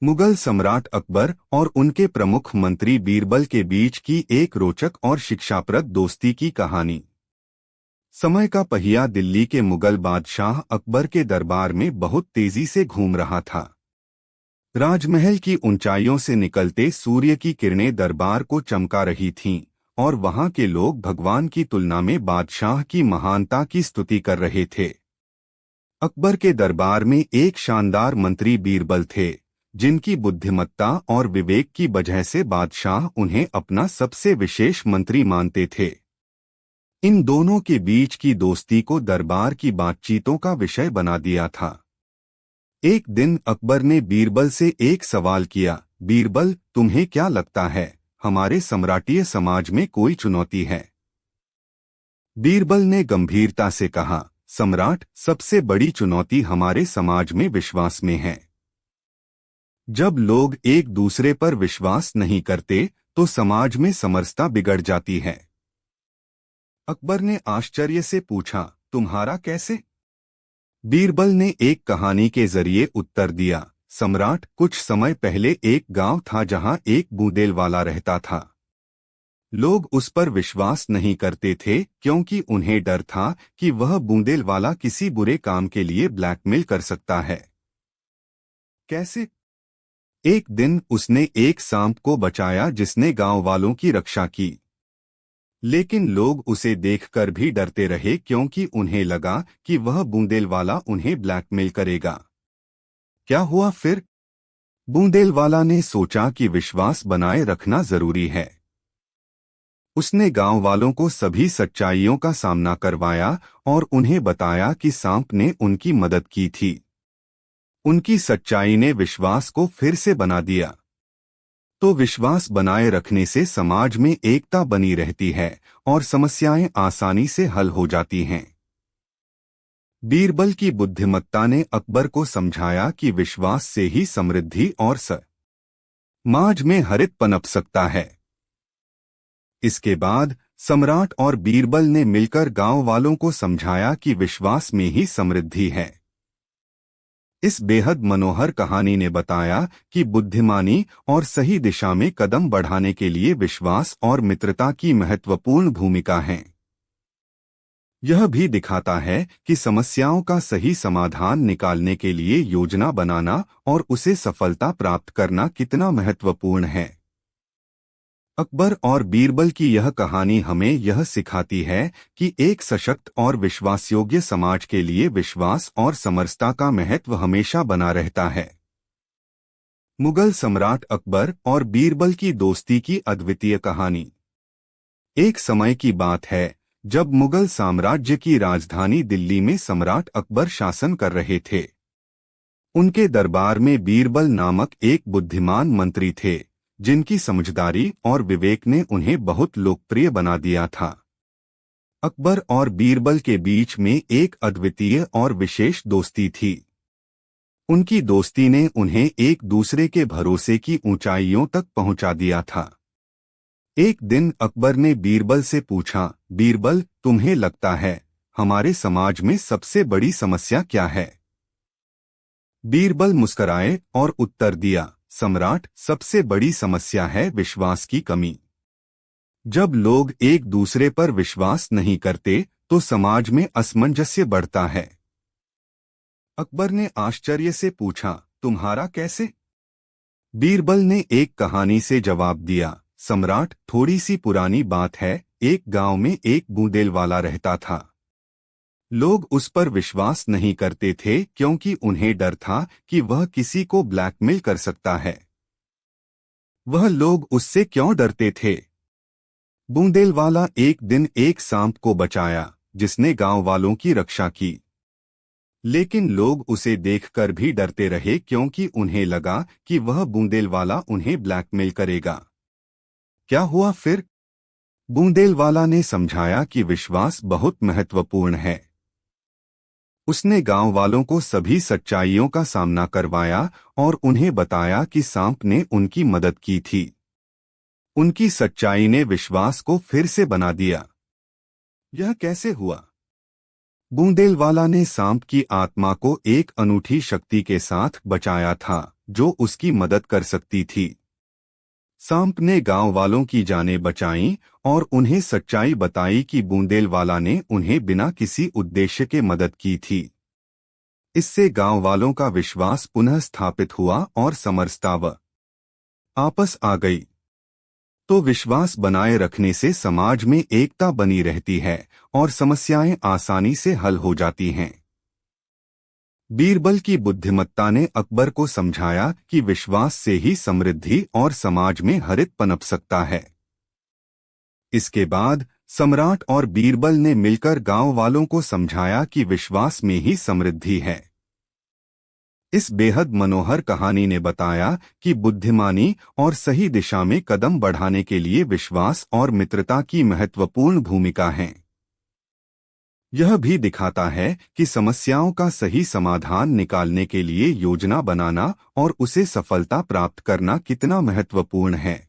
मुगल सम्राट अकबर और उनके प्रमुख मंत्री बीरबल के बीच की एक रोचक और शिक्षाप्रद दोस्ती की कहानी। समय का पहिया दिल्ली के मुगल बादशाह अकबर के दरबार में बहुत तेजी से घूम रहा था। राजमहल की ऊंचाइयों से निकलते सूर्य की किरणें दरबार को चमका रही थीं और वहां के लोग भगवान की तुलना में बादशाह की महानता की स्तुति कर रहे थे। अकबर के दरबार में एक शानदार मंत्री बीरबल थे, जिनकी बुद्धिमत्ता और विवेक की वजह से बादशाह उन्हें अपना सबसे विशेष मंत्री मानते थे। इन दोनों के बीच की दोस्ती को दरबार की बातचीतों का विषय बना दिया था। एक दिन अकबर ने बीरबल से एक सवाल किया, बीरबल, तुम्हें क्या लगता है, हमारे सम्राटीय समाज में कोई चुनौती है? बीरबल ने गंभीरता से कहा, सम्राट, सबसे बड़ी चुनौती हमारे समाज में विश्वास में है। जब लोग एक दूसरे पर विश्वास नहीं करते तो समाज में समरसता बिगड़ जाती है। अकबर ने आश्चर्य से पूछा, तुम्हारा कैसे? बीरबल ने एक कहानी के जरिए उत्तर दिया, सम्राट, कुछ समय पहले एक गांव था जहां एक बूंदेल वाला रहता था। लोग उस पर विश्वास नहीं करते थे क्योंकि उन्हें डर था कि वह बूंदेल वाला किसी बुरे काम के लिए ब्लैकमेल कर सकता है। कैसे? एक दिन उसने एक सांप को बचाया जिसने गांव वालों की रक्षा की, लेकिन लोग उसे देखकर भी डरते रहे क्योंकि उन्हें लगा कि वह बूंदेल वाला उन्हें ब्लैकमेल करेगा। क्या हुआ फिर? बूंदेल वाला ने सोचा कि विश्वास बनाए रखना जरूरी है। उसने गांव वालों को सभी सच्चाइयों का सामना करवाया और उन्हें बताया कि सांप ने उनकी मदद की थी। उनकी सच्चाई ने विश्वास को फिर से बना दिया। तो विश्वास बनाए रखने से समाज में एकता बनी रहती है और समस्याएं आसानी से हल हो जाती हैं। बीरबल की बुद्धिमत्ता ने अकबर को समझाया कि विश्वास से ही समृद्धि और समाज में हरित पनप सकता है। इसके बाद सम्राट और बीरबल ने मिलकर गांव वालों को समझाया कि विश्वास में ही समृद्धि है। इस बेहद मनोहर कहानी ने बताया कि बुद्धिमानी और सही दिशा में कदम बढ़ाने के लिए विश्वास और मित्रता की महत्वपूर्ण भूमिका है। यह भी दिखाता है कि समस्याओं का सही समाधान निकालने के लिए योजना बनाना और उसे सफलता प्राप्त करना कितना महत्वपूर्ण है। अकबर और बीरबल की यह कहानी हमें यह सिखाती है कि एक सशक्त और विश्वासयोग्य समाज के लिए विश्वास और समरसता का महत्व हमेशा बना रहता है। मुगल सम्राट अकबर और बीरबल की दोस्ती की अद्वितीय कहानी। एक समय की बात है जब मुगल साम्राज्य की राजधानी दिल्ली में सम्राट अकबर शासन कर रहे थे। उनके दरबार में बीरबल नामक एक बुद्धिमान मंत्री थे, जिनकी समझदारी और विवेक ने उन्हें बहुत लोकप्रिय बना दिया था। अकबर और बीरबल के बीच में एक अद्वितीय और विशेष दोस्ती थी। उनकी दोस्ती ने उन्हें एक दूसरे के भरोसे की ऊंचाइयों तक पहुंचा दिया था। एक दिन अकबर ने बीरबल से पूछा, बीरबल, तुम्हें लगता है हमारे समाज में सबसे बड़ी समस्या क्या है? बीरबल मुस्कुराए और उत्तर दिया, सम्राट, सबसे बड़ी समस्या है विश्वास की कमी। जब लोग एक दूसरे पर विश्वास नहीं करते तो समाज में असमंजस्य बढ़ता है। अकबर ने आश्चर्य से पूछा, तुम्हारा कैसे? बीरबल ने एक कहानी से जवाब दिया, सम्राट, थोड़ी सी पुरानी बात है। एक गांव में एक बूंदेल वाला रहता था। लोग उस पर विश्वास नहीं करते थे क्योंकि उन्हें डर था कि वह किसी को ब्लैकमेल कर सकता है। वह लोग उससे क्यों डरते थे? बूंदेल वाला एक दिन एक सांप को बचाया जिसने गांव वालों की रक्षा की, लेकिन लोग उसे देखकर भी डरते रहे क्योंकि उन्हें लगा कि वह बूंदेल वाला उन्हें ब्लैकमेल करेगा। क्या हुआ फिर? बूंदेल वाला ने समझाया कि विश्वास बहुत महत्वपूर्ण है। उसने गांव वालों को सभी सच्चाइयों का सामना करवाया और उन्हें बताया कि सांप ने उनकी मदद की थी। उनकी सच्चाई ने विश्वास को फिर से बना दिया। यह कैसे हुआ? बूंदेल वाला ने सांप की आत्मा को एक अनूठी शक्ति के साथ बचाया था, जो उसकी मदद कर सकती थी। सांप ने गांव वालों की जानें बचाईं और उन्हें सच्चाई बताई कि बूंदेलवाला ने उन्हें बिना किसी उद्देश्य के मदद की थी। इससे गांव वालों का विश्वास पुनः स्थापित हुआ और समरसता आपस आ गई। तो विश्वास बनाए रखने से समाज में एकता बनी रहती है और समस्याएं आसानी से हल हो जाती हैं। बीरबल की बुद्धिमत्ता ने अकबर को समझाया कि विश्वास से ही समृद्धि और समाज में हरित पनप सकता है। इसके बाद सम्राट और बीरबल ने मिलकर गांव वालों को समझाया कि विश्वास में ही समृद्धि है। इस बेहद मनोहर कहानी ने बताया कि बुद्धिमानी और सही दिशा में कदम बढ़ाने के लिए विश्वास और मित्रता की महत्वपूर्ण भूमिका है। यह भी दिखाता है कि समस्याओं का सही समाधान निकालने के लिए योजना बनाना और उसे सफलता प्राप्त करना कितना महत्वपूर्ण है।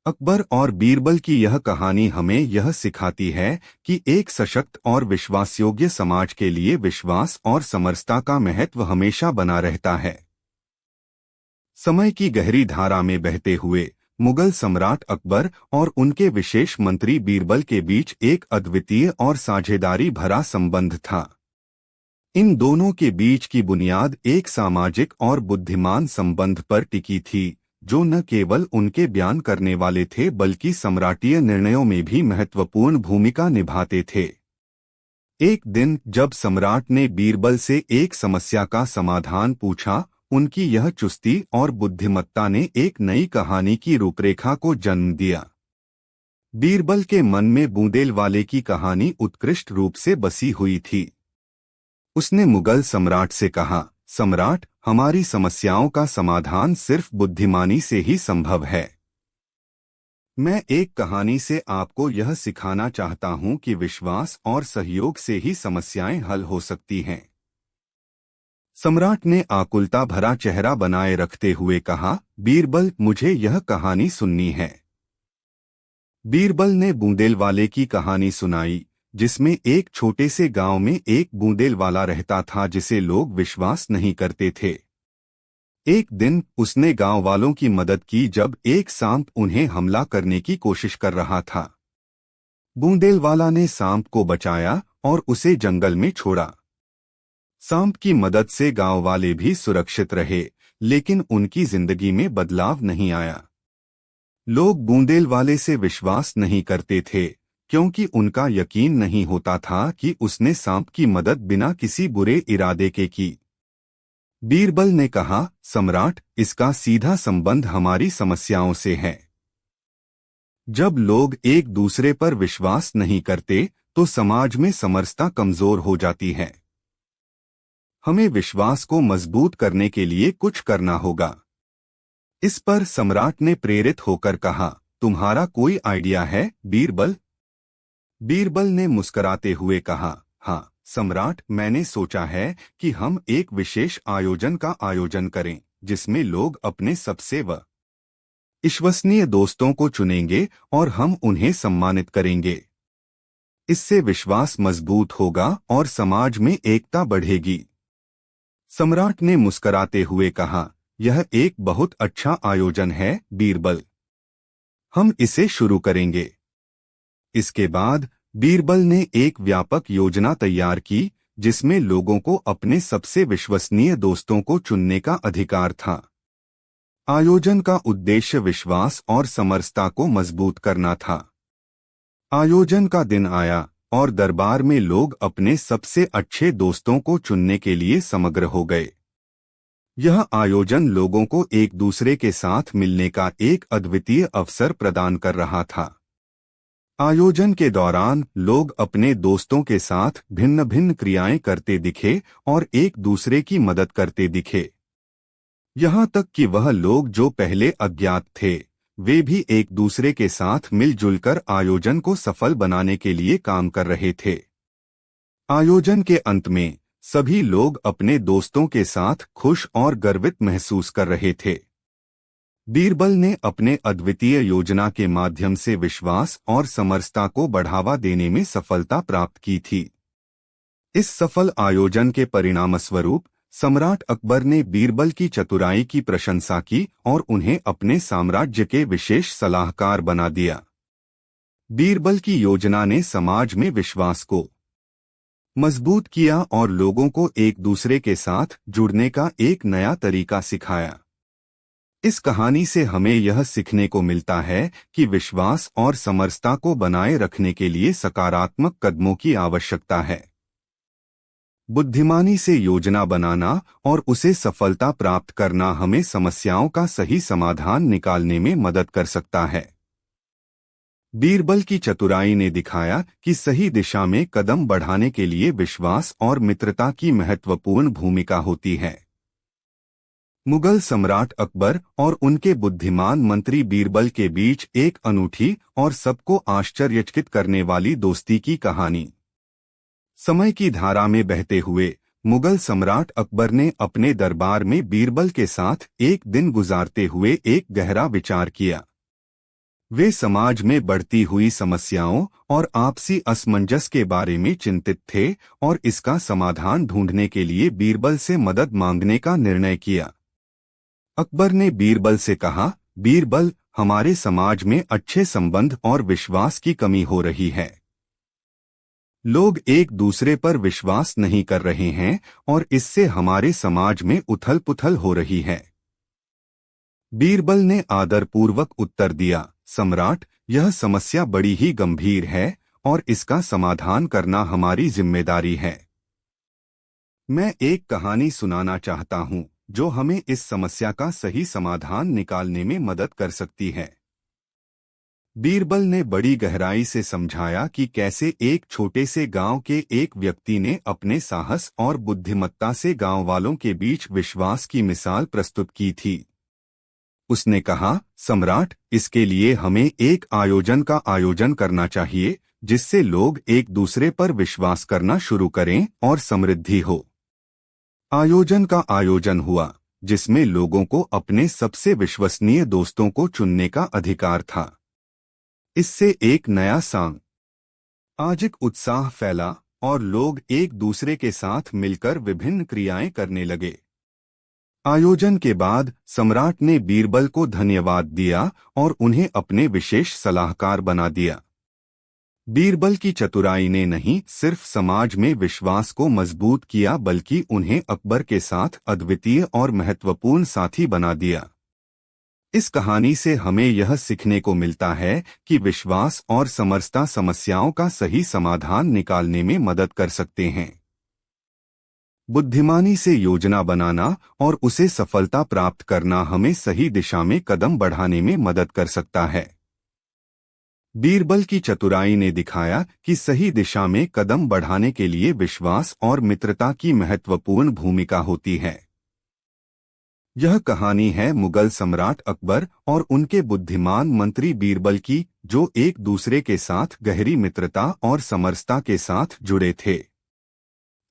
अकबर और बीरबल की यह कहानी हमें यह सिखाती है कि एक सशक्त और विश्वासयोग्य समाज के लिए विश्वास और समरसता का महत्व हमेशा बना रहता है। समय की गहरी धारा में बहते हुए मुगल सम्राट अकबर और उनके विशेष मंत्री बीरबल के बीच एक अद्वितीय और साझेदारी भरा संबंध था। इन दोनों के बीच की बुनियाद एक सामाजिक और बुद्धिमान संबंध पर टिकी थी, जो न केवल उनके बयान करने वाले थे बल्कि सम्राटीय निर्णयों में भी महत्वपूर्ण भूमिका निभाते थे। एक दिन जब सम्राट ने बीरबल से एक समस्या का समाधान पूछा, उनकी यह चुस्ती और बुद्धिमत्ता ने एक नई कहानी की रूपरेखा को जन्म दिया। बीरबल के मन में बूंदेलवाले की कहानी उत्कृष्ट रूप से बसी हुई थी। उसने मुगल सम्राट से कहा, सम्राट, हमारी समस्याओं का समाधान सिर्फ बुद्धिमानी से ही संभव है। मैं एक कहानी से आपको यह सिखाना चाहता हूं कि विश्वास और सहयोग से ही समस्याएं हल हो सकती हैं। सम्राट ने आकुलता भरा चेहरा बनाए रखते हुए कहा, बीरबल, मुझे यह कहानी सुननी है। बीरबल ने बूंदेलवाले की कहानी सुनाई, जिसमें एक छोटे से गांव में एक बूंदेलवाला रहता था जिसे लोग विश्वास नहीं करते थे। एक दिन उसने गांव वालों की मदद की जब एक सांप उन्हें हमला करने की कोशिश कर रहा था। बूंदेलवाला ने सांप को बचाया और उसे जंगल में छोड़ा। सांप की मदद से गांव वाले भी सुरक्षित रहे, लेकिन उनकी जिंदगी में बदलाव नहीं आया। लोग बूंदेलवाले से विश्वास नहीं करते थे, क्योंकि उनका यकीन नहीं होता था कि उसने सांप की मदद बिना किसी बुरे इरादे के की। बीरबल ने कहा, सम्राट, इसका सीधा संबंध हमारी समस्याओं से है। जब लोग एक दूसरे पर विश्वास नहीं करते, तो समाज में समरसता कमजोर हो जाती है। हमें विश्वास को मजबूत करने के लिए कुछ करना होगा। इस पर सम्राट ने प्रेरित होकर कहा, तुम्हारा कोई आइडिया है, बीरबल? बीरबल ने मुस्कुराते हुए कहा, हाँ सम्राट, मैंने सोचा है कि हम एक विशेष आयोजन का आयोजन करें, जिसमें लोग अपने सबसे विश्वसनीय दोस्तों को चुनेंगे और हम उन्हें सम्मानित करेंगे। इससे विश्वास मजबूत होगा और समाज में एकता बढ़ेगी। सम्राट ने मुस्कुराते हुए कहा, यह एक बहुत अच्छा आयोजन है, बीरबल। हम इसे शुरू करेंगे। इसके बाद बीरबल ने एक व्यापक योजना तैयार की, जिसमें लोगों को अपने सबसे विश्वसनीय दोस्तों को चुनने का अधिकार था। आयोजन का उद्देश्य विश्वास और समरसता को मजबूत करना था। आयोजन का दिन आया और दरबार में लोग अपने सबसे अच्छे दोस्तों को चुनने के लिए समग्र हो गए। यह आयोजन लोगों को एक दूसरे के साथ मिलने का एक अद्वितीय अवसर प्रदान कर रहा था। आयोजन के दौरान लोग अपने दोस्तों के साथ भिन्न भिन्न क्रियाएं करते दिखे और एक दूसरे की मदद करते दिखे। यहाँ तक कि वह लोग जो पहले अज्ञात थे, वे भी एक दूसरे के साथ मिलजुल कर आयोजन को सफल बनाने के लिए काम कर रहे थे। आयोजन के अंत में सभी लोग अपने दोस्तों के साथ खुश और गर्वित महसूस कर रहे थे। बीरबल ने अपने अद्वितीय योजना के माध्यम से विश्वास और समरसता को बढ़ावा देने में सफलता प्राप्त की थी। इस सफल आयोजन के परिणामस्वरूप सम्राट अकबर ने बीरबल की चतुराई की प्रशंसा की और उन्हें अपने साम्राज्य के विशेष सलाहकार बना दिया। बीरबल की योजना ने समाज में विश्वास को मजबूत किया और लोगों को एक दूसरे के साथ जुड़ने का एक नया तरीका सिखाया। इस कहानी से हमें यह सीखने को मिलता है कि विश्वास और समरसता को बनाए रखने के लिए सकारात्मक कदमों की आवश्यकता है। बुद्धिमानी से योजना बनाना और उसे सफलता प्राप्त करना हमें समस्याओं का सही समाधान निकालने में मदद कर सकता है। बीरबल की चतुराई ने दिखाया कि सही दिशा में कदम बढ़ाने के लिए विश्वास और मित्रता की महत्वपूर्ण भूमिका होती है। मुगल सम्राट अकबर और उनके बुद्धिमान मंत्री बीरबल के बीच एक अनूठी और सबको आश्चर्यचकित करने वाली दोस्ती की कहानी। समय की धारा में बहते हुए मुगल सम्राट अकबर ने अपने दरबार में बीरबल के साथ एक दिन गुजारते हुए एक गहरा विचार किया। वे समाज में बढ़ती हुई समस्याओं और आपसी असमंजस के बारे में चिंतित थे और इसका समाधान ढूंढने के लिए बीरबल से मदद मांगने का निर्णय किया। अकबर ने बीरबल से कहा, बीरबल, हमारे समाज में अच्छे संबंध और विश्वास की कमी हो रही है। लोग एक दूसरे पर विश्वास नहीं कर रहे हैं और इससे हमारे समाज में उथल पुथल हो रही है। बीरबल ने आदरपूर्वक उत्तर दिया, सम्राट, यह समस्या बड़ी ही गंभीर है और इसका समाधान करना हमारी जिम्मेदारी है। मैं एक कहानी सुनाना चाहता हूँ जो हमें इस समस्या का सही समाधान निकालने में मदद कर सकती है। बीरबल ने बड़ी गहराई से समझाया कि कैसे एक छोटे से गांव के एक व्यक्ति ने अपने साहस और बुद्धिमत्ता से गांव वालों के बीच विश्वास की मिसाल प्रस्तुत की थी। उसने कहा, सम्राट, इसके लिए हमें एक आयोजन का आयोजन करना चाहिए जिससे लोग एक दूसरे पर विश्वास करना शुरू करें और समृद्धि हो। आयोजन का आयोजन हुआ जिसमें लोगों को अपने सबसे विश्वसनीय दोस्तों को चुनने का अधिकार था। इससे एक नया सामाजिक उत्साह फैला और लोग एक दूसरे के साथ मिलकर विभिन्न क्रियाएं करने लगे। आयोजन के बाद सम्राट ने बीरबल को धन्यवाद दिया और उन्हें अपने विशेष सलाहकार बना दिया। बीरबल की चतुराई ने नहीं सिर्फ समाज में विश्वास को मजबूत किया बल्कि उन्हें अकबर के साथ अद्वितीय और महत्वपूर्ण साथी बना दिया। इस कहानी से हमें यह सीखने को मिलता है कि विश्वास और समरसता समस्याओं का सही समाधान निकालने में मदद कर सकते हैं। बुद्धिमानी से योजना बनाना और उसे सफलता प्राप्त करना हमें सही दिशा में कदम बढ़ाने में मदद कर सकता है। बीरबल की चतुराई ने दिखाया कि सही दिशा में कदम बढ़ाने के लिए विश्वास और मित्रता की महत्वपूर्ण भूमिका होती है। यह कहानी है मुगल सम्राट अकबर और उनके बुद्धिमान मंत्री बीरबल की, जो एक दूसरे के साथ गहरी मित्रता और समरसता के साथ जुड़े थे।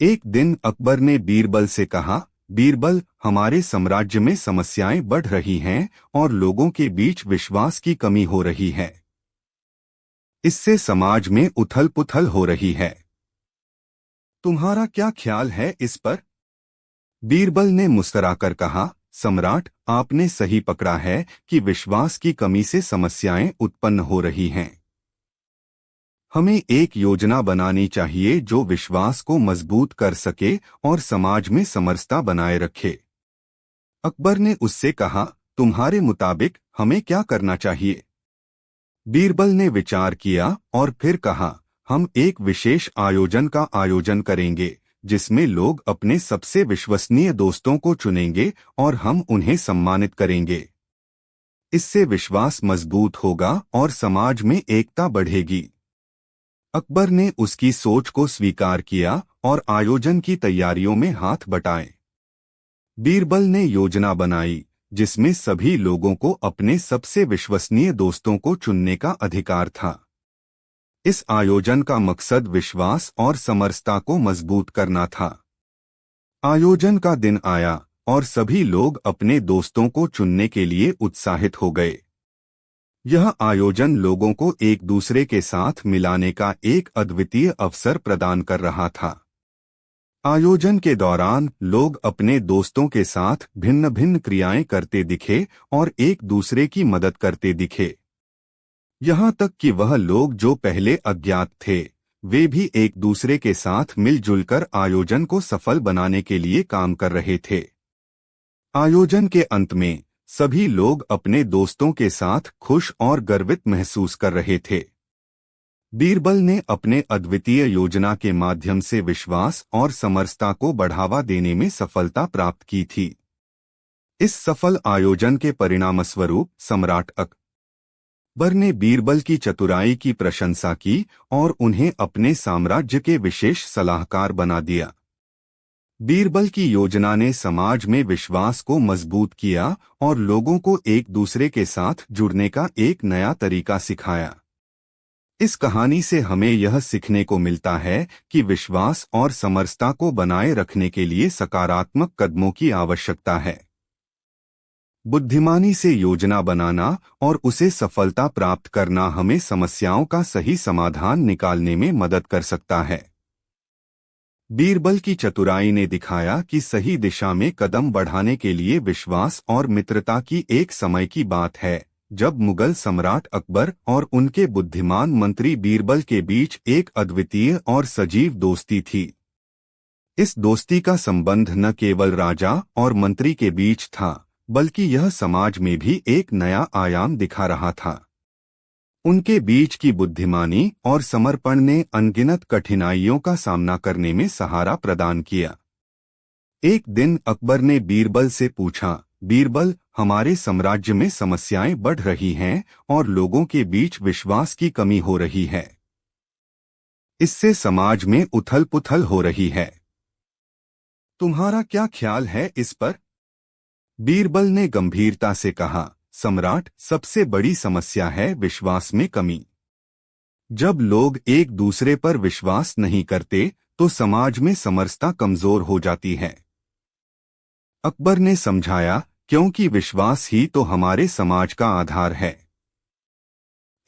एक दिन अकबर ने बीरबल से कहा, बीरबल, हमारे साम्राज्य में समस्याएं बढ़ रही हैं और लोगों के बीच विश्वास की कमी हो रही है। इससे समाज में उथल पुथल हो रही है। तुम्हारा क्या ख्याल है इस पर? बीरबल ने मुस्कुराकर कहा, सम्राट, आपने सही पकड़ा है कि विश्वास की कमी से समस्याएं उत्पन्न हो रही हैं। हमें एक योजना बनानी चाहिए जो विश्वास को मजबूत कर सके और समाज में समरसता बनाए रखे। अकबर ने उससे कहा, तुम्हारे मुताबिक हमें क्या करना चाहिए? बीरबल ने विचार किया और फिर कहा, हम एक विशेष आयोजन का आयोजन करेंगे जिसमें लोग अपने सबसे विश्वसनीय दोस्तों को चुनेंगे और हम उन्हें सम्मानित करेंगे। इससे विश्वास मजबूत होगा और समाज में एकता बढ़ेगी। अकबर ने उसकी सोच को स्वीकार किया और आयोजन की तैयारियों में हाथ बटाए। बीरबल ने योजना बनाई जिसमें सभी लोगों को अपने सबसे विश्वसनीय दोस्तों को चुनने का अधिकार था। इस आयोजन का मकसद विश्वास और समरसता को मजबूत करना था। आयोजन का दिन आया और सभी लोग अपने दोस्तों को चुनने के लिए उत्साहित हो गए। यह आयोजन लोगों को एक दूसरे के साथ मिलाने का एक अद्वितीय अवसर प्रदान कर रहा था। आयोजन के दौरान लोग अपने दोस्तों के साथ भिन्न भिन्न क्रियाएं करते दिखे और एक दूसरे की मदद करते दिखे। यहाँ तक कि वह लोग जो पहले अज्ञात थे, वे भी एक दूसरे के साथ मिलजुल कर आयोजन को सफल बनाने के लिए काम कर रहे थे। आयोजन के अंत में सभी लोग अपने दोस्तों के साथ खुश और गर्वित महसूस कर रहे थे। बीरबल ने अपने अद्वितीय योजना के माध्यम से विश्वास और समरसता को बढ़ावा देने में सफलता प्राप्त की थी। इस सफल आयोजन के परिणामस्वरूप सम्राट अकबर ने बीरबल की चतुराई की प्रशंसा की और उन्हें अपने साम्राज्य के विशेष सलाहकार बना दिया। बीरबल की योजना ने समाज में विश्वास को मजबूत किया और लोगों को एक दूसरे के साथ जुड़ने का एक नया तरीका सिखाया। इस कहानी से हमें यह सीखने को मिलता है कि विश्वास और समरसता को बनाए रखने के लिए सकारात्मक कदमों की आवश्यकता है। बुद्धिमानी से योजना बनाना और उसे सफलता प्राप्त करना हमें समस्याओं का सही समाधान निकालने में मदद कर सकता है। बीरबल की चतुराई ने दिखाया कि सही दिशा में कदम बढ़ाने के लिए विश्वास और मित्रता की एक समय की बात है, जब मुगल सम्राट अकबर और उनके बुद्धिमान मंत्री बीरबल के बीच एक अद्वितीय और सजीव दोस्ती थी। इस दोस्ती का संबंध न केवल राजा और मंत्री के बीच था, बल्कि यह समाज में भी एक नया आयाम दिखा रहा था। उनके बीच की बुद्धिमानी और समर्पण ने अनगिनत कठिनाइयों का सामना करने में सहारा प्रदान किया। एक दिन अकबर ने बीरबल से पूछा, बीरबल, हमारे साम्राज्य में समस्याएं बढ़ रही हैं और लोगों के बीच विश्वास की कमी हो रही है। इससे समाज में उथल-पुथल हो रही है। तुम्हारा क्या ख्याल है इस पर? बीरबल ने गंभीरता से कहा, सम्राट, सबसे बड़ी समस्या है विश्वास में कमी। जब लोग एक दूसरे पर विश्वास नहीं करते, तो समाज में समरसता कमजोर हो जाती है। अकबर ने समझाया, क्योंकि विश्वास ही तो हमारे समाज का आधार है।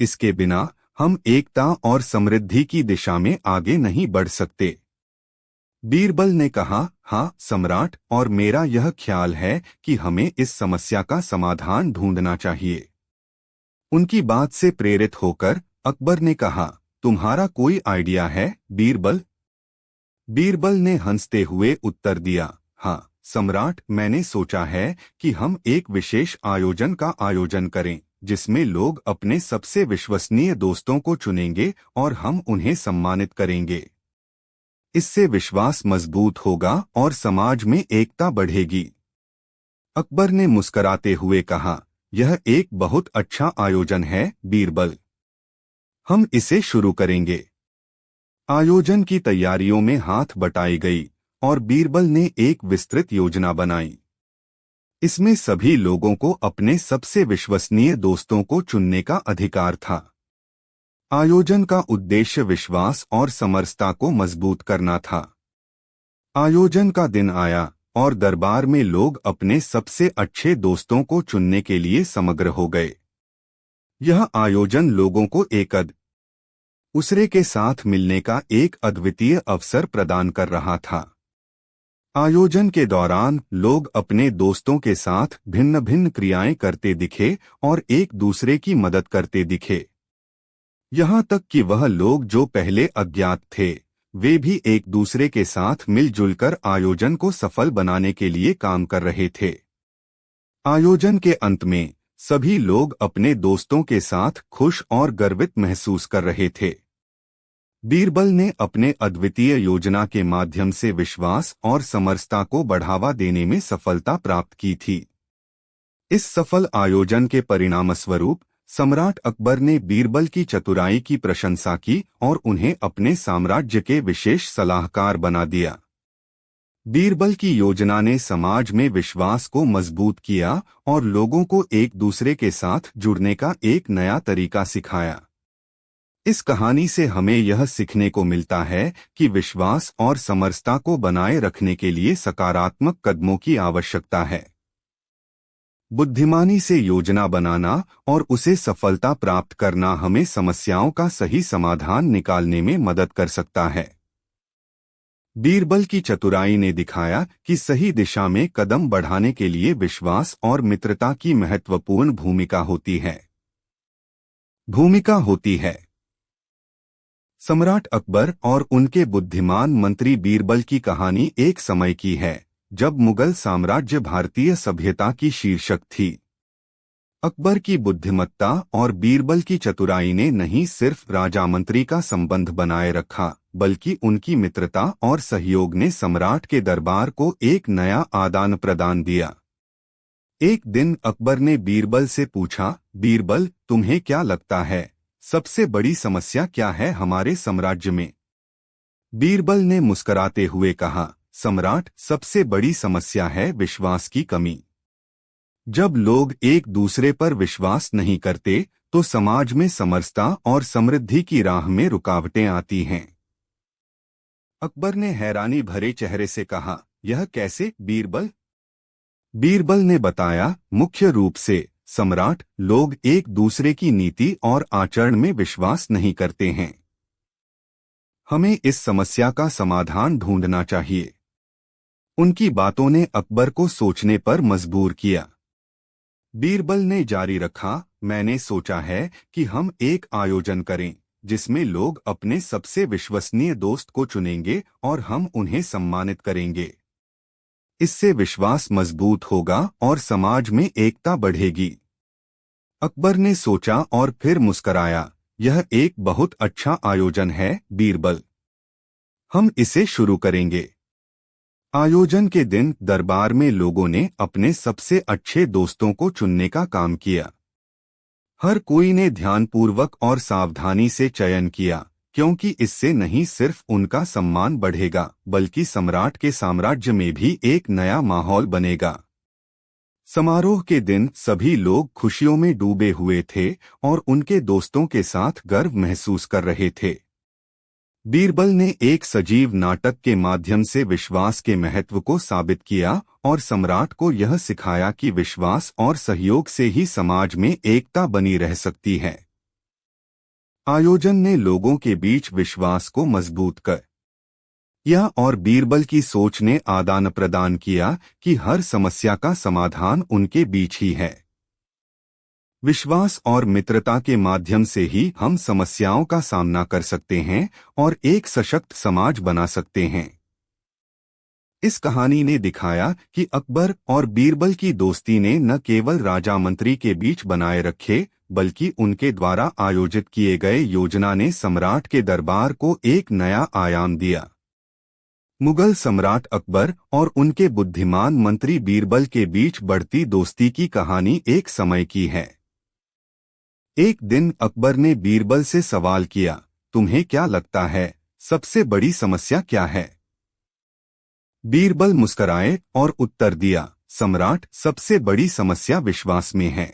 इसके बिना हम एकता और समृद्धि की दिशा में आगे नहीं बढ़ सकते। बीरबल ने कहा, हाँ सम्राट, और मेरा यह ख्याल है कि हमें इस समस्या का समाधान ढूंढना चाहिए। उनकी बात से प्रेरित होकर अकबर ने कहा, तुम्हारा कोई आइडिया है बीरबल? बीरबल ने हंसते हुए उत्तर दिया, हाँ सम्राट, मैंने सोचा है कि हम एक विशेष आयोजन का आयोजन करें, जिसमें लोग अपने सबसे विश्वसनीय दोस्तों को चुनेंगे और हम उन्हें सम्मानित करेंगे। इससे विश्वास मजबूत होगा और समाज में एकता बढ़ेगी। अकबर ने मुस्कुराते हुए कहा, यह एक बहुत अच्छा आयोजन है बीरबल। हम इसे शुरू करेंगे। आयोजन की तैयारियों में हाथ बटाई गई और बीरबल ने एक विस्तृत योजना बनाई। इसमें सभी लोगों को अपने सबसे विश्वसनीय दोस्तों को चुनने का अधिकार था। आयोजन का उद्देश्य विश्वास और समरसता को मजबूत करना था। आयोजन का दिन आया और दरबार में लोग अपने सबसे अच्छे दोस्तों को चुनने के लिए समग्र हो गए। यह आयोजन लोगों को एक दूसरे के साथ मिलने का एक अद्वितीय अवसर प्रदान कर रहा था। आयोजन के दौरान लोग अपने दोस्तों के साथ भिन्न भिन्न क्रियाएं करते दिखे और एक दूसरे की मदद करते दिखे। यहाँ तक कि वह लोग जो पहले अज्ञात थे, वे भी एक दूसरे के साथ मिलजुल कर आयोजन को सफल बनाने के लिए काम कर रहे थे। आयोजन के अंत में सभी लोग अपने दोस्तों के साथ खुश और गर्वित महसूस कर रहे थे। बीरबल ने अपने अद्वितीय योजना के माध्यम से विश्वास और समरसता को बढ़ावा देने में सफलता प्राप्त की थी। इस सफल आयोजन के परिणामस्वरूप सम्राट अकबर ने बीरबल की चतुराई की प्रशंसा की और उन्हें अपने साम्राज्य के विशेष सलाहकार बना दिया। बीरबल की योजना ने समाज में विश्वास को मजबूत किया और लोगों को एक दूसरे के साथ जुड़ने का एक नया तरीका सिखाया। इस कहानी से हमें यह सीखने को मिलता है कि विश्वास और समरसता को बनाए रखने के लिए सकारात्मक कदमों की आवश्यकता है। बुद्धिमानी से योजना बनाना और उसे सफलता प्राप्त करना हमें समस्याओं का सही समाधान निकालने में मदद कर सकता है। बीरबल की चतुराई ने दिखाया कि सही दिशा में कदम बढ़ाने के लिए विश्वास और मित्रता की महत्वपूर्ण भूमिका होती है। सम्राट अकबर और उनके बुद्धिमान मंत्री बीरबल की कहानी एक समय की है जब मुगल साम्राज्य भारतीय सभ्यता की शीर्षक थी। अकबर की बुद्धिमत्ता और बीरबल की चतुराई ने नहीं सिर्फ राजा मंत्री का संबंध बनाए रखा, बल्कि उनकी मित्रता और सहयोग ने सम्राट के दरबार को एक नया आदान प्रदान दिया। एक दिन अकबर ने बीरबल से पूछा, बीरबल, तुम्हें क्या लगता है सबसे बड़ी समस्या क्या है हमारे साम्राज्य में? बीरबल ने मुस्कुराते हुए कहा, सम्राट, सबसे बड़ी समस्या है विश्वास की कमी। जब लोग एक दूसरे पर विश्वास नहीं करते तो समाज में समरसता और समृद्धि की राह में रुकावटें आती हैं। अकबर ने हैरानी भरे चेहरे से कहा, यह कैसे बीरबल? बीरबल ने बताया, मुख्य रूप से सम्राट, लोग एक दूसरे की नीति और आचरण में विश्वास नहीं करते हैं। हमें इस समस्या का समाधान ढूंढना चाहिए। उनकी बातों ने अकबर को सोचने पर मजबूर किया। बीरबल ने जारी रखा, मैंने सोचा है कि हम एक आयोजन करें जिसमें लोग अपने सबसे विश्वसनीय दोस्त को चुनेंगे और हम उन्हें सम्मानित करेंगे। इससे विश्वास मजबूत होगा और समाज में एकता बढ़ेगी। अकबर ने सोचा और फिर मुस्कराया, यह एक बहुत अच्छा आयोजन है बीरबल। हम इसे शुरू करेंगे। आयोजन के दिन दरबार में लोगों ने अपने सबसे अच्छे दोस्तों को चुनने का काम किया। हर कोई ने ध्यानपूर्वक और सावधानी से चयन किया, क्योंकि इससे नहीं सिर्फ उनका सम्मान बढ़ेगा बल्कि सम्राट के साम्राज्य में भी एक नया माहौल बनेगा। समारोह के दिन सभी लोग खुशियों में डूबे हुए थे और उनके दोस्तों के साथ गर्व महसूस कर रहे थे। बीरबल ने एक सजीव नाटक के माध्यम से विश्वास के महत्व को साबित किया और सम्राट को यह सिखाया कि विश्वास और सहयोग से ही समाज में एकता बनी रह सकती है। आयोजन ने लोगों के बीच विश्वास को मजबूत किया और बीरबल की सोच ने आदान प्रदान किया कि हर समस्या का समाधान उनके बीच ही है। विश्वास और मित्रता के माध्यम से ही हम समस्याओं का सामना कर सकते हैं और एक सशक्त समाज बना सकते हैं। इस कहानी ने दिखाया कि अकबर और बीरबल की दोस्ती ने न केवल राजा मंत्री के बीच बनाए रखे, बल्कि उनके द्वारा आयोजित किए गए योजना ने सम्राट के दरबार को एक नया आयाम दिया। मुगल सम्राट अकबर और उनके बुद्धिमान मंत्री बीरबल के बीच बढ़ती दोस्ती की कहानी एक समय की है। एक दिन अकबर ने बीरबल से सवाल किया, तुम्हें क्या लगता है सबसे बड़ी समस्या क्या है? बीरबल मुस्कुराए और उत्तर दिया, सम्राट, सबसे बड़ी समस्या विश्वास में है।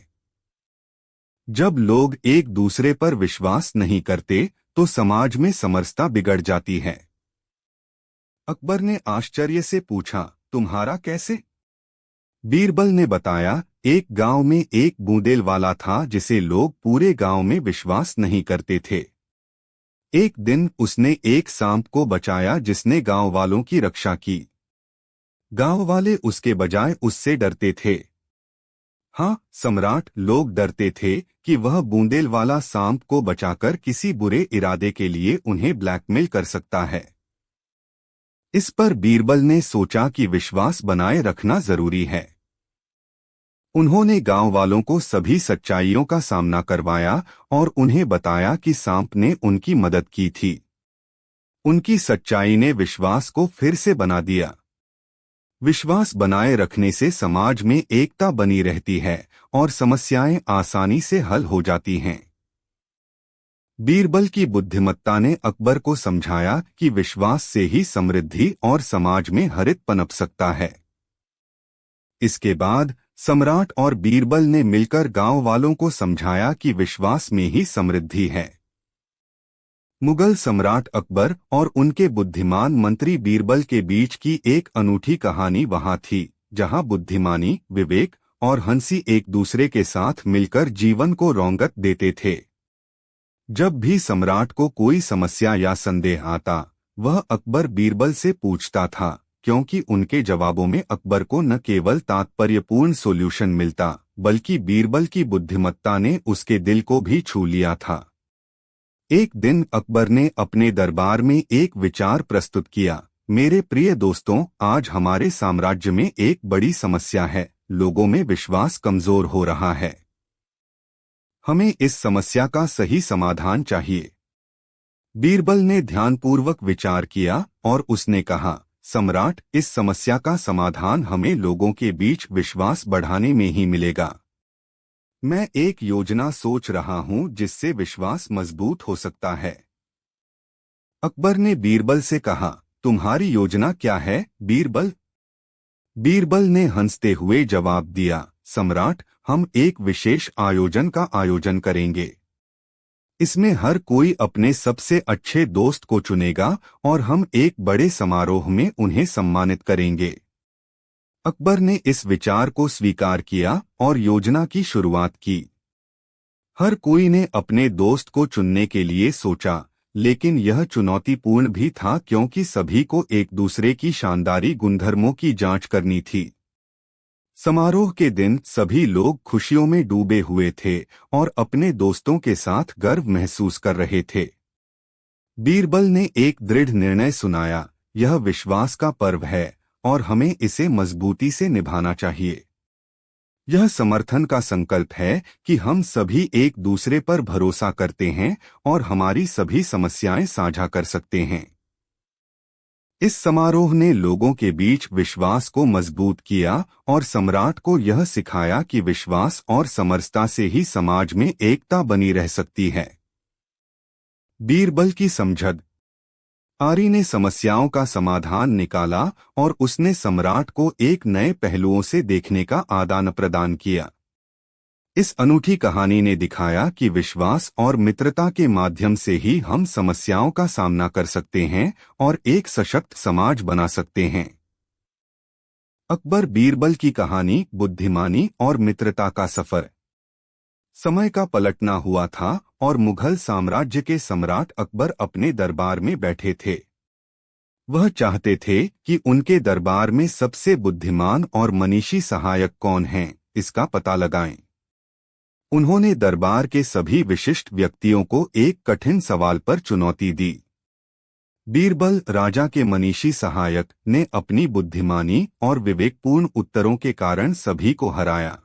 जब लोग एक दूसरे पर विश्वास नहीं करते तो समाज में समरसता बिगड़ जाती है। अकबर ने आश्चर्य से पूछा, तुम्हारा कैसे? बीरबल ने बताया, एक गांव में एक बूंदेल वाला था जिसे लोग पूरे गांव में विश्वास नहीं करते थे। एक दिन उसने एक सांप को बचाया जिसने गांव वालों की रक्षा की। गांव वाले उसके बजाय उससे डरते थे। हाँ सम्राट, लोग डरते थे कि वह बूंदेल वाला सांप को बचाकर किसी बुरे इरादे के लिए उन्हें ब्लैकमेल कर सकता है। इस पर बीरबल ने सोचा कि विश्वास बनाए रखना जरूरी है। उन्होंने गांव वालों को सभी सच्चाइयों का सामना करवाया और उन्हें बताया कि सांप ने उनकी मदद की थी। उनकी सच्चाई ने विश्वास को फिर से बना दिया। विश्वास बनाए रखने से समाज में एकता बनी रहती है और समस्याएं आसानी से हल हो जाती हैं। बीरबल की बुद्धिमत्ता ने अकबर को समझाया कि विश्वास से ही समृद्धि और समाज में हरित पनप सकता है। इसके बाद सम्राट और बीरबल ने मिलकर गांव वालों को समझाया कि विश्वास में ही समृद्धि है। मुगल सम्राट अकबर और उनके बुद्धिमान मंत्री बीरबल के बीच की एक अनूठी कहानी वहां थी, जहां बुद्धिमानी, विवेक और हंसी एक दूसरे के साथ मिलकर जीवन को रौनक देते थे। जब भी सम्राट को कोई समस्या या संदेह आता, वह अकबर बीरबल से पूछता था, क्योंकि उनके जवाबों में अकबर को न केवल तात्पर्यपूर्ण सॉल्यूशन मिलता, बल्कि बीरबल की बुद्धिमत्ता ने उसके दिल को भी छू लिया था। एक दिन अकबर ने अपने दरबार में एक विचार प्रस्तुत किया। मेरे प्रिय दोस्तों, आज हमारे साम्राज्य में एक बड़ी समस्या है। लोगों में विश्वास कमजोर हो रहा है। हमें इस समस्या का सही समाधान चाहिए। बीरबल ने ध्यानपूर्वक विचार किया और उसने कहा, सम्राट, इस समस्या का समाधान हमें लोगों के बीच विश्वास बढ़ाने में ही मिलेगा। मैं एक योजना सोच रहा हूं जिससे विश्वास मजबूत हो सकता है। अकबर ने बीरबल से कहा, तुम्हारी योजना क्या है, बीरबल? बीरबल ने हंसते हुए जवाब दिया, सम्राट, हम एक विशेष आयोजन का आयोजन करेंगे। इसमें हर कोई अपने सबसे अच्छे दोस्त को चुनेगा और हम एक बड़े समारोह में उन्हें सम्मानित करेंगे। अकबर ने इस विचार को स्वीकार किया और योजना की शुरुआत की। हर कोई ने अपने दोस्त को चुनने के लिए सोचा, लेकिन यह चुनौतीपूर्ण भी था क्योंकि सभी को एक दूसरे की शानदारी गुणधर्मों की जांच करनी थी। समारोह के दिन सभी लोग खुशियों में डूबे हुए थे और अपने दोस्तों के साथ गर्व महसूस कर रहे थे। बीरबल ने एक दृढ़ निर्णय सुनाया, यह विश्वास का पर्व है और हमें इसे मजबूती से निभाना चाहिए। यह समर्थन का संकल्प है कि हम सभी एक दूसरे पर भरोसा करते हैं और हमारी सभी समस्याएं साझा कर सकते हैं। इस समारोह ने लोगों के बीच विश्वास को मजबूत किया और सम्राट को यह सिखाया कि विश्वास और समरसता से ही समाज में एकता बनी रह सकती है। बीरबल की समझद। आरी ने समस्याओं का समाधान निकाला और उसने सम्राट को एक नए पहलुओं से देखने का आदान प्रदान किया। इस अनूठी कहानी ने दिखाया कि विश्वास और मित्रता के माध्यम से ही हम समस्याओं का सामना कर सकते हैं और एक सशक्त समाज बना सकते हैं। अकबर बीरबल की कहानी, बुद्धिमानी और मित्रता का सफर। समय का पलटना हुआ था और मुगल साम्राज्य के सम्राट अकबर अपने दरबार में बैठे थे। वह चाहते थे कि उनके दरबार में सबसे बुद्धिमान और मनीषी सहायक कौन हैं, इसका पता लगाएं। उन्होंने दरबार के सभी विशिष्ट व्यक्तियों को एक कठिन सवाल पर चुनौती दी। बीरबल, राजा के मनीषी सहायक, ने अपनी बुद्धिमानी और विवेकपूर्ण उत्तरों के कारण सभी को हराया।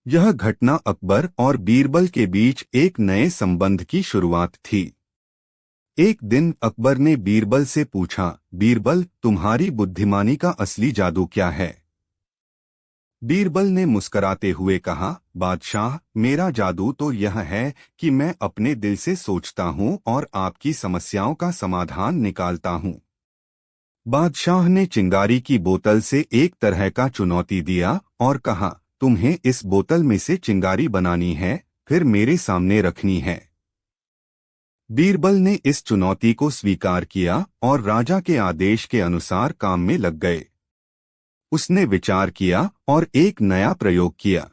यह घटना अकबर और बीरबल के बीच एक नए संबंध की शुरुआत थी। एक दिन अकबर ने बीरबल से पूछा, बीरबल, तुम्हारी बुद्धिमानी का असली जादू क्या है? बीरबल ने मुस्कुराते हुए कहा, बादशाह, मेरा जादू तो यह है कि मैं अपने दिल से सोचता हूँ और आपकी समस्याओं का समाधान निकालता हूँ। बादशाह ने चिंगारी की बोतल से एक तरह का चुनौती दिया और कहा, तुम्हें इस बोतल में से चिंगारी बनानी है, फिर मेरे सामने रखनी है। बीरबल ने इस चुनौती को स्वीकार किया और राजा के आदेश के अनुसार काम में लग गए। उसने विचार किया और एक नया प्रयोग किया।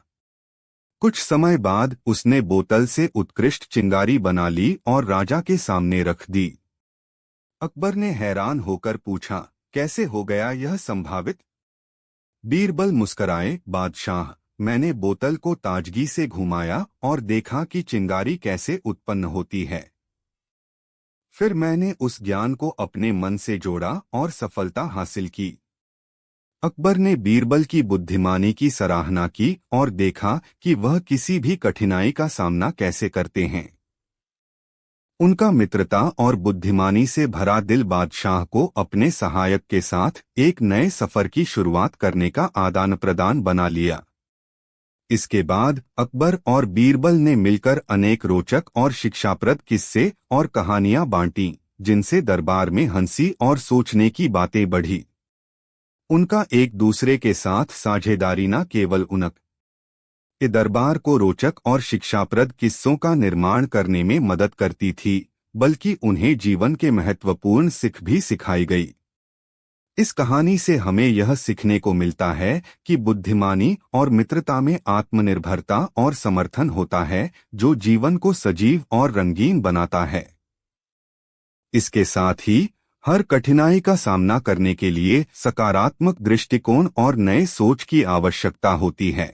कुछ समय बाद उसने बोतल से उत्कृष्ट चिंगारी बना ली और राजा के सामने रख दी। अकबर ने हैरान होकर पूछा, कैसे हो गया यह संभावित? बीरबल मुस्कराए, बादशाह, मैंने बोतल को ताजगी से घुमाया और देखा कि चिंगारी कैसे उत्पन्न होती है। फिर मैंने उस ज्ञान को अपने मन से जोड़ा और सफलता हासिल की। अकबर ने बीरबल की बुद्धिमानी की सराहना की और देखा कि वह किसी भी कठिनाई का सामना कैसे करते हैं। उनका मित्रता और बुद्धिमानी से भरा दिल बादशाह को अपने सहायक के साथ एक नए सफर की शुरुआत करने का आदान प्रदान बना लिया। इसके बाद अकबर और बीरबल ने मिलकर अनेक रोचक और शिक्षाप्रद किस्से और कहानियां बांटीं, जिनसे दरबार में हंसी और सोचने की बातें बढ़ी। उनका एक दूसरे के साथ साझेदारी न केवल उनके दरबार को रोचक और शिक्षाप्रद किस्सों का निर्माण करने में मदद करती थी, बल्कि उन्हें जीवन के महत्वपूर्ण सीख भी सिखाई गई। इस कहानी से हमें यह सीखने को मिलता है कि बुद्धिमानी और मित्रता में आत्मनिर्भरता और समर्थन होता है, जो जीवन को सजीव और रंगीन बनाता है। इसके साथ ही हर कठिनाई का सामना करने के लिए सकारात्मक दृष्टिकोण और नए सोच की आवश्यकता होती है।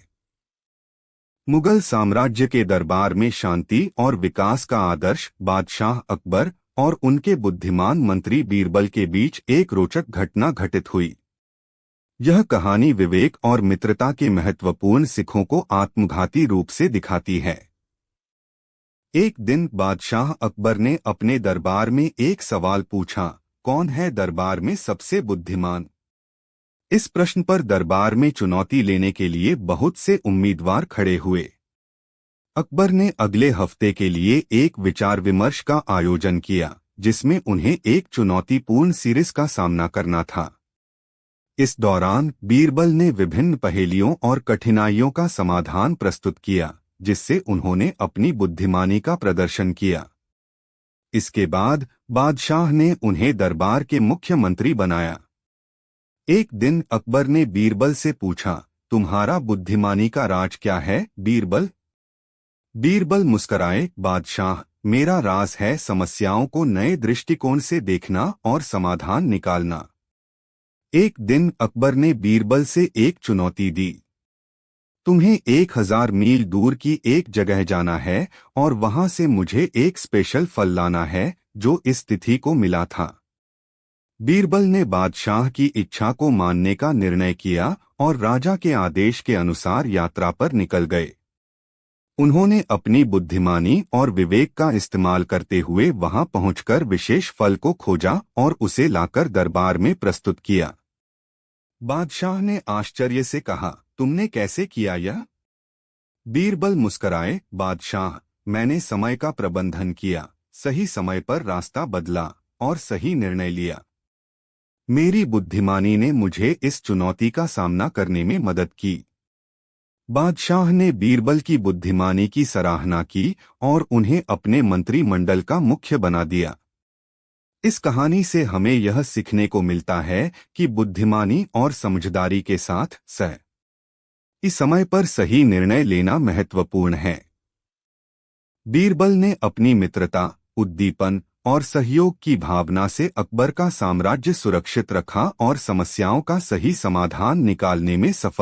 मुगल साम्राज्य के दरबार में शांति और विकास का आदर्श बादशाह अकबर और उनके बुद्धिमान मंत्री बीरबल के बीच एक रोचक घटना घटित हुई। यह कहानी विवेक और मित्रता के महत्वपूर्ण सिखों को आत्मघाती रूप से दिखाती है। एक दिन बादशाह अकबर ने अपने दरबार में एक सवाल पूछा, कौन है दरबार में सबसे बुद्धिमान? इस प्रश्न पर दरबार में चुनौती लेने के लिए बहुत से उम्मीदवार खड़े हुए। अकबर ने अगले हफ्ते के लिए एक विचार विमर्श का आयोजन किया, जिसमें उन्हें एक चुनौतीपूर्ण सीरीज का सामना करना था। इस दौरान बीरबल ने विभिन्न पहेलियों और कठिनाइयों का समाधान प्रस्तुत किया, जिससे उन्होंने अपनी बुद्धिमानी का प्रदर्शन किया। इसके बाद बादशाह ने उन्हें दरबार के मुख्य मंत्री बनाया। एक दिन अकबर ने बीरबल से पूछा, तुम्हारा बुद्धिमानी का राज क्या है, बीरबल? बीरबल मुस्कराए, बादशाह, मेरा राज है समस्याओं को नए दृष्टिकोण से देखना और समाधान निकालना। एक दिन अकबर ने बीरबल से एक चुनौती दी। तुम्हें 1000 मील दूर की एक जगह जाना है और वहां से मुझे एक स्पेशल फल लाना है जो इस तिथि को मिला था। बीरबल ने बादशाह की इच्छा को मानने का निर्णय किया और राजा के आदेश के अनुसार यात्रा पर निकल गए। उन्होंने अपनी बुद्धिमानी और विवेक का इस्तेमाल करते हुए वहां पहुंचकर विशेष फल को खोजा और उसे लाकर दरबार में प्रस्तुत किया। बादशाह ने आश्चर्य से कहा, तुमने कैसे किया यह? बीरबल मुस्कराए, बादशाह, मैंने समय का प्रबंधन किया, सही समय पर रास्ता बदला और सही निर्णय लिया। मेरी बुद्धिमानी ने मुझे इस चुनौती का सामना करने में मदद की। बादशाह ने बीरबल की बुद्धिमानी की सराहना की और उन्हें अपने मंत्रिमंडल का मुख्य बना दिया। इस कहानी से हमें यह सीखने को मिलता है कि बुद्धिमानी और समझदारी के साथ सही समय पर सही निर्णय लेना महत्वपूर्ण है। बीरबल ने अपनी मित्रता, उद्दीपन और सहयोग की भावना से अकबर का साम्राज्य सुरक्षित रखा और समस्याओं का सही समाधान निकालने में सफल